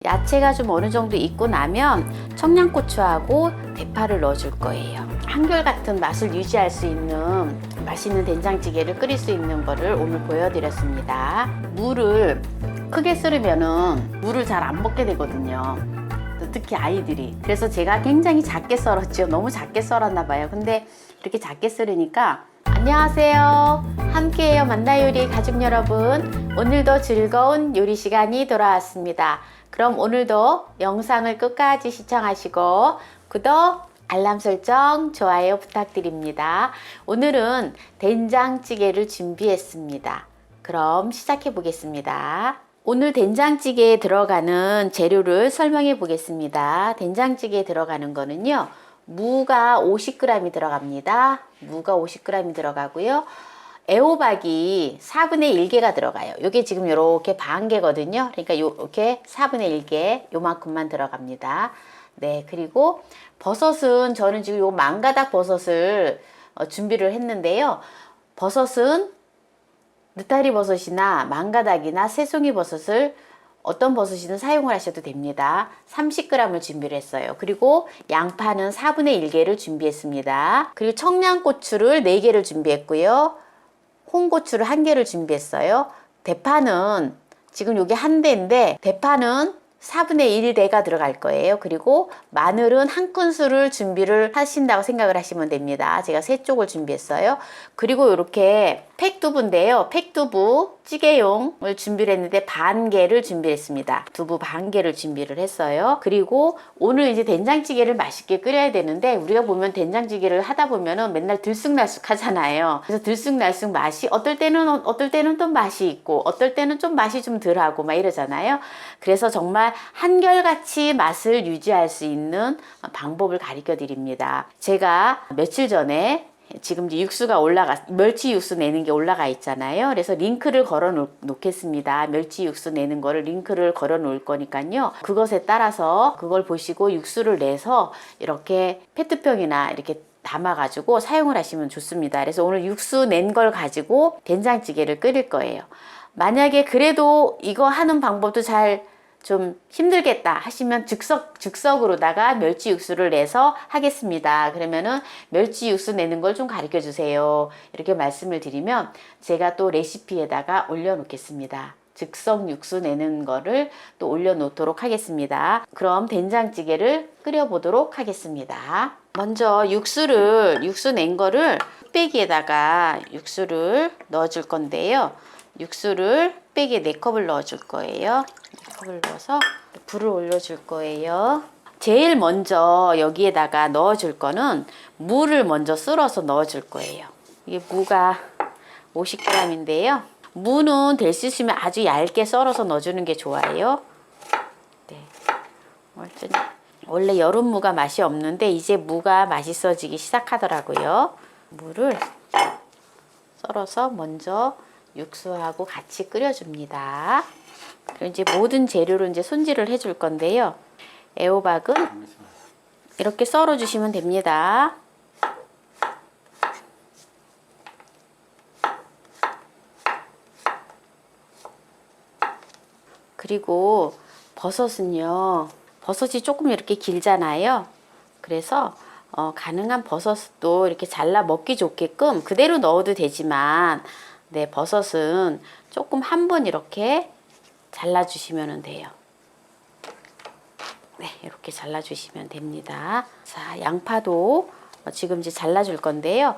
야채가 좀 어느 정도 익고 나면 청양고추하고 대파를 넣어줄 거예요. 한결같은 맛을 유지할 수 있는 맛있는 된장찌개를 끓일 수 있는 거를 오늘 보여드렸습니다. 물을 크게 썰으면은 물을 잘 안 먹게 되거든요. 특히 아이들이. 그래서 제가 굉장히 작게 썰었죠. 너무 작게 썰었나 봐요. 근데 이렇게 작게 썰으니까 안녕하세요. 함께해요 만나요리 가족 여러분. 오늘도 즐거운 요리 시간이 돌아왔습니다. 그럼 오늘도 영상을 끝까지 시청하시고 구독, 알람 설정, 좋아요 부탁드립니다. 오늘은 된장찌개를 준비했습니다. 그럼 시작해 보겠습니다. 오늘 된장찌개에 들어가는 재료를 설명해 보겠습니다. 된장찌개에 들어가는 거는요. 무가 50g이 들어갑니다. 무가 50g이 들어가고요. 애호박이 4분의 1개가 들어가요. 이게 지금 이렇게 반 개거든요. 그러니까 이렇게 4분의 1개 요만큼만 들어갑니다. 네, 그리고 버섯은 저는 지금 요 망가닥 버섯을 준비를 했는데요. 버섯은 느타리 버섯이나 망가닥이나 새송이 버섯을 어떤 버섯이든 사용을 하셔도 됩니다. 30g을 준비를 했어요. 그리고 양파는 4분의 1개를 준비했습니다. 그리고 청양고추를 4개를 준비했고요. 홍고추를 1개를 준비했어요. 대파는 지금 요게 1대인데 대파는 4분의 1대가 들어갈 거예요. 그리고 마늘은 1큰술을 준비를 하신다고 생각을 하시면 됩니다. 제가 3쪽을 준비했어요. 그리고 이렇게 팩두부인데요. 팩두부 찌개용을 준비를 했는데 반 개를 준비했습니다. 두부 반 개를 준비를 했어요. 그리고 오늘 이제 된장찌개를 맛있게 끓여야 되는데 우리가 보면 된장찌개를 하다 보면은 맨날 들쑥날쑥 하잖아요. 그래서 들쑥날쑥 맛이 어떨 때는 또 맛이 있고 어떨 때는 좀 맛이 좀 덜하고 막 이러잖아요. 그래서 정말 한결같이 맛을 유지할 수 있는 방법을 가르쳐 드립니다. 제가 며칠 전에 지금 이제 육수가 멸치 육수 내는 게 올라가 있잖아요. 그래서 링크를 걸어 놓겠습니다. 멸치 육수 내는 거를 링크를 걸어 놓을 거니까요. 그것에 따라서 그걸 보시고 육수를 내서 이렇게 페트병이나 이렇게 담아가지고 사용을 하시면 좋습니다. 그래서 오늘 육수 낸 걸 가지고 된장찌개를 끓일 거예요. 만약에 그래도 이거 하는 방법도 좀 힘들겠다 하시면 즉석으로다가 멸치 육수를 내서 하겠습니다. 그러면은 멸치 육수 내는 걸 좀 가르쳐 주세요. 이렇게 말씀을 드리면 제가 또 레시피에다가 올려 놓겠습니다. 즉석 육수 내는 거를 또 올려 놓도록 하겠습니다. 그럼 된장찌개를 끓여 보도록 하겠습니다. 먼저 육수 낸 거를 뚝배기에다가 육수를 넣어 줄 건데요. 육수를 뚝배기에 4컵을 넣어 줄 거예요. 4컵을 넣어서 불을 올려 줄 거예요. 제일 먼저 여기에다가 넣어 줄 거는 무를 먼저 썰어서 넣어 줄 거예요. 이게 무가 50g인데요. 무는 될 수 있으면 아주 얇게 썰어서 넣어주는 게 좋아요. 네. 원래 여름 무가 맛이 없는데 이제 무가 맛있어지기 시작하더라고요. 무를 썰어서 먼저 육수하고 같이 끓여줍니다. 그리고 이제 모든 재료를 이제 손질을 해줄 건데요. 애호박은 이렇게 썰어 주시면 됩니다. 그리고 버섯은요. 버섯이 조금 이렇게 길잖아요. 그래서 가능한 버섯도 이렇게 잘라 먹기 좋게끔 그대로 넣어도 되지만 네, 버섯은 조금 한번 이렇게 잘라주시면 돼요. 네, 이렇게 잘라주시면 됩니다. 자, 양파도 지금 이제 잘라줄 건데요.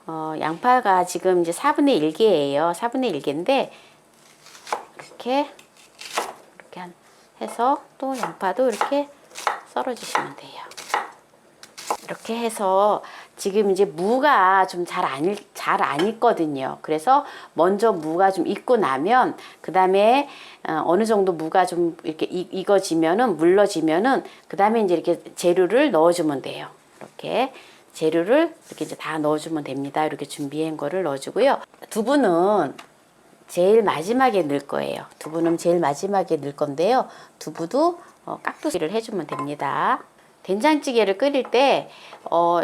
양파가 지금 이제 4분의 1개예요. 4분의 1개인데 이렇게 해서 또 양파도 이렇게 썰어주시면 돼요. 이렇게 해서 지금 이제 무가 좀 잘 안 익거든요. 그래서 먼저 무가 좀 익고 나면 그 다음에 어느 정도 무가 좀 이렇게 익어지면은 물러지면은 그 다음에 이제 이렇게 재료를 넣어주면 돼요. 이렇게 재료를 이렇게 이제 다 넣어주면 됩니다. 이렇게 준비한 거를 넣어주고요. 두부는 제일 마지막에 넣을 거예요. 두부는 제일 마지막에 넣을 건데요. 두부도 깍두기를 해주면 됩니다. 된장찌개를 끓일 때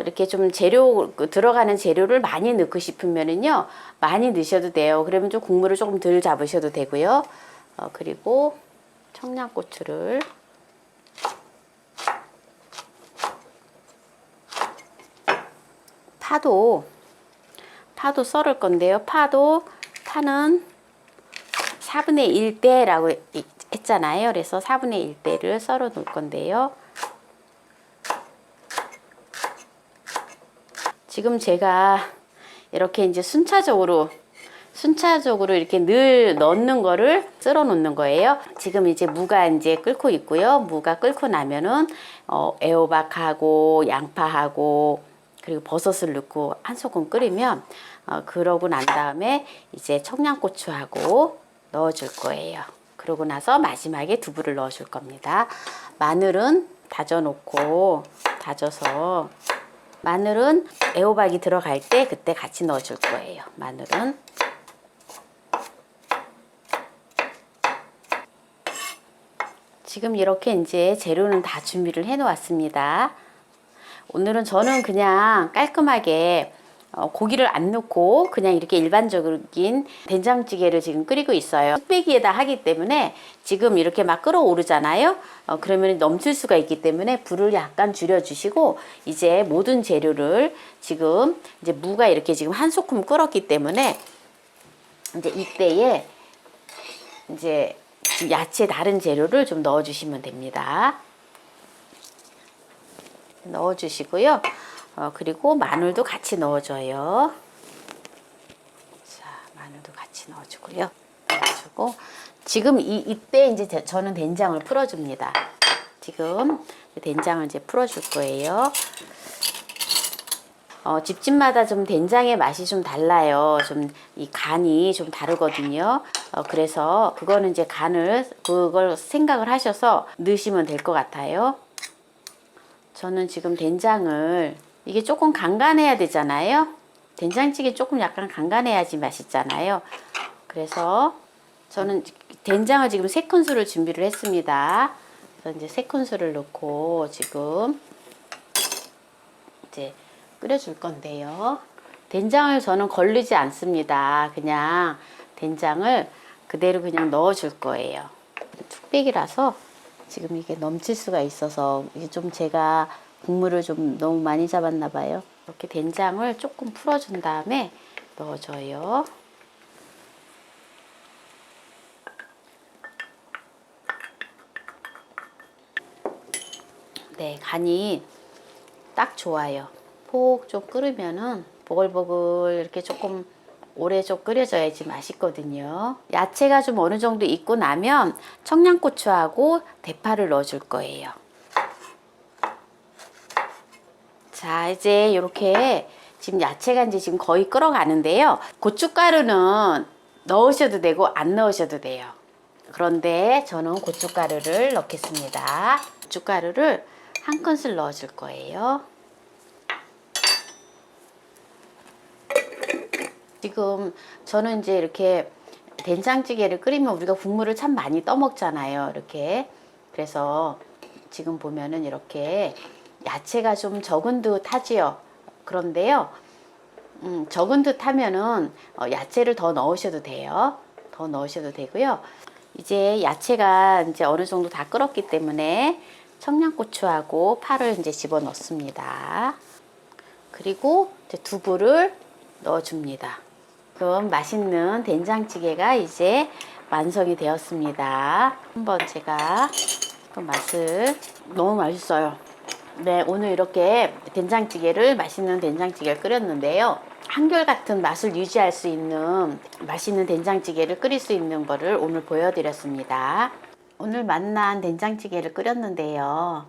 이렇게 좀 들어가는 재료를 많이 넣고 싶으면은요 많이 넣으셔도 돼요. 그러면 좀 국물을 조금 덜 잡으셔도 되고요. 그리고 청양고추를 파도 썰을 건데요. 파는 4분의 1대라고 했잖아요. 그래서 4분의 1대를 썰어 놓을 건데요. 지금 제가 이렇게 이제 순차적으로 이렇게 늘 넣는 거를 썰어 놓는 거예요. 지금 이제 무가 이제 끓고 있고요. 무가 끓고 나면은 애호박하고 양파하고 그리고 버섯을 넣고 한 소금 끓이면 그러고 난 다음에 이제 청양고추하고 넣어줄 거예요. 그러고 나서 마지막에 두부를 넣어줄 겁니다. 마늘은 다져서 마늘은 애호박이 들어갈 때 그때 같이 넣어줄 거예요. 마늘은 지금 이렇게 이제 재료는 다 준비를 해 놓았습니다. 오늘은 저는 그냥 깔끔하게 고기를 안 넣고 그냥 이렇게 일반적인 된장찌개를 지금 끓이고 있어요. 뚝배기에다 하기 때문에 지금 이렇게 막 끓어오르잖아요. 그러면 넘칠 수가 있기 때문에 불을 약간 줄여주시고 이제 모든 재료를 지금 이제 무가 이렇게 지금 한 소끔 끓었기 때문에 이제 이때에 이제 야채 다른 재료를 좀 넣어주시면 됩니다. 넣어주시고요. 그리고 마늘도 같이 넣어줘요. 자, 마늘도 같이 넣어주고요. 넣어주고 지금 이때 이제 저는 된장을 풀어줍니다. 지금 된장을 이제 풀어줄 거예요. 집집마다 좀 된장의 맛이 좀 달라요. 좀 이 간이 좀 다르거든요. 그래서 그거는 이제 그걸 생각을 하셔서 넣으시면 될 것 같아요. 저는 지금 된장을 이게 조금 간간해야 되잖아요. 된장찌개 조금 약간 간간해야지 맛있잖아요. 그래서 저는 된장을 지금 3큰술을 준비를 했습니다. 그래서 이제 3큰술을 넣고 지금 이제 끓여줄 건데요. 된장을 저는 걸르지 않습니다. 그냥 된장을 그대로 그냥 넣어줄 거예요. 뚝배기라서 지금 이게 넘칠 수가 있어서 이게 좀 제가 국물을 좀 너무 많이 잡았나 봐요. 이렇게 된장을 조금 풀어준 다음에 넣어줘요. 네, 간이 딱 좋아요. 폭 좀 끓으면은 보글보글 이렇게 조금 오래 좀 끓여줘야지 맛있거든요. 야채가 좀 어느 정도 익고 나면 청양고추하고 대파를 넣어줄 거예요. 자, 이제 이렇게 지금 야채가 이제 지금 거의 끓어가는데요. 고춧가루는 넣으셔도 되고 안 넣으셔도 돼요. 그런데 저는 고춧가루를 넣겠습니다. 고춧가루를 1큰술 넣어줄 거예요. 지금 저는 이제 이렇게 된장찌개를 끓이면 우리가 국물을 참 많이 떠먹잖아요. 이렇게. 그래서 지금 보면은 이렇게 야채가 좀 적은 듯 하지요. 그런데요. 적은 듯 하면은 야채를 더 넣으셔도 돼요. 더 넣으셔도 되고요. 이제 야채가 이제 어느 정도 다 끓었기 때문에 청양고추하고 파를 이제 집어 넣습니다. 그리고 이제 두부를 넣어줍니다. 그럼 맛있는 된장찌개가 이제 완성이 되었습니다. 한번 제가 또 맛을 너무 맛있어요. 네, 오늘 이렇게 맛있는 된장찌개를 끓였는데요. 한결같은 맛을 유지할 수 있는 맛있는 된장찌개를 끓일 수 있는 거를 오늘 보여드렸습니다. 오늘 맛난 된장찌개를 끓였는데요.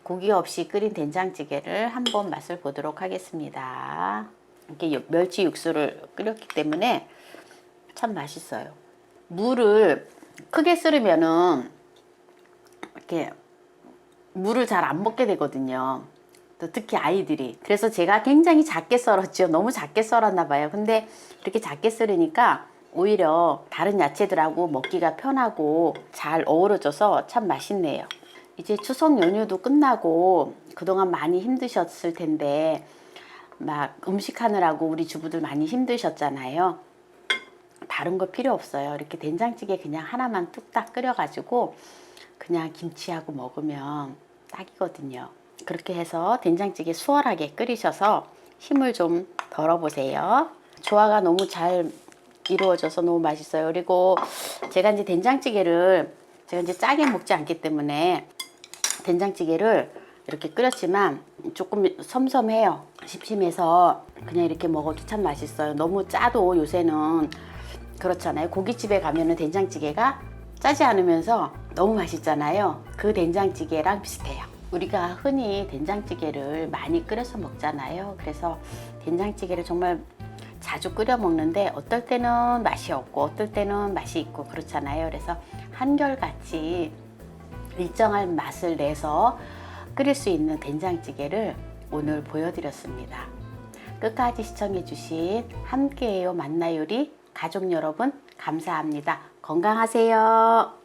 고기 없이 끓인 된장찌개를 한번 맛을 보도록 하겠습니다. 이렇게 멸치 육수를 끓였기 때문에 참 맛있어요. 물을 크게 썰으면은 이렇게 물을 잘 안 먹게 되거든요. 특히 아이들이. 그래서 제가 굉장히 작게 썰었죠. 너무 작게 썰었나 봐요. 근데 이렇게 작게 썰으니까 오히려 다른 야채들하고 먹기가 편하고 잘 어우러져서 참 맛있네요. 이제 추석 연휴도 끝나고 그동안 많이 힘드셨을 텐데 막 음식하느라고 우리 주부들 많이 힘드셨잖아요. 다른 거 필요 없어요. 이렇게 된장찌개 그냥 하나만 뚝딱 끓여가지고 그냥 김치하고 먹으면 딱이거든요. 그렇게 해서 된장찌개 수월하게 끓이셔서 힘을 좀 덜어보세요. 조화가 너무 잘 이루어져서 너무 맛있어요. 그리고 제가 이제 된장찌개를 제가 이제 짜게 먹지 않기 때문에 된장찌개를 이렇게 끓였지만 조금 섬섬해요. 심심해서 그냥 이렇게 먹어도 참 맛있어요. 너무 짜도 요새는 그렇잖아요. 고깃집에 가면은 된장찌개가 짜지 않으면서 너무 맛있잖아요. 그 된장찌개랑 비슷해요. 우리가 흔히 된장찌개를 많이 끓여서 먹잖아요. 그래서 된장찌개를 정말 자주 끓여 먹는데 어떨 때는 맛이 없고 어떨 때는 맛이 있고 그렇잖아요. 그래서 한결같이 일정한 맛을 내서 끓일 수 있는 된장찌개를 오늘 보여드렸습니다. 끝까지 시청해주신 함께해요 만나요리 가족 여러분 감사합니다. 건강하세요.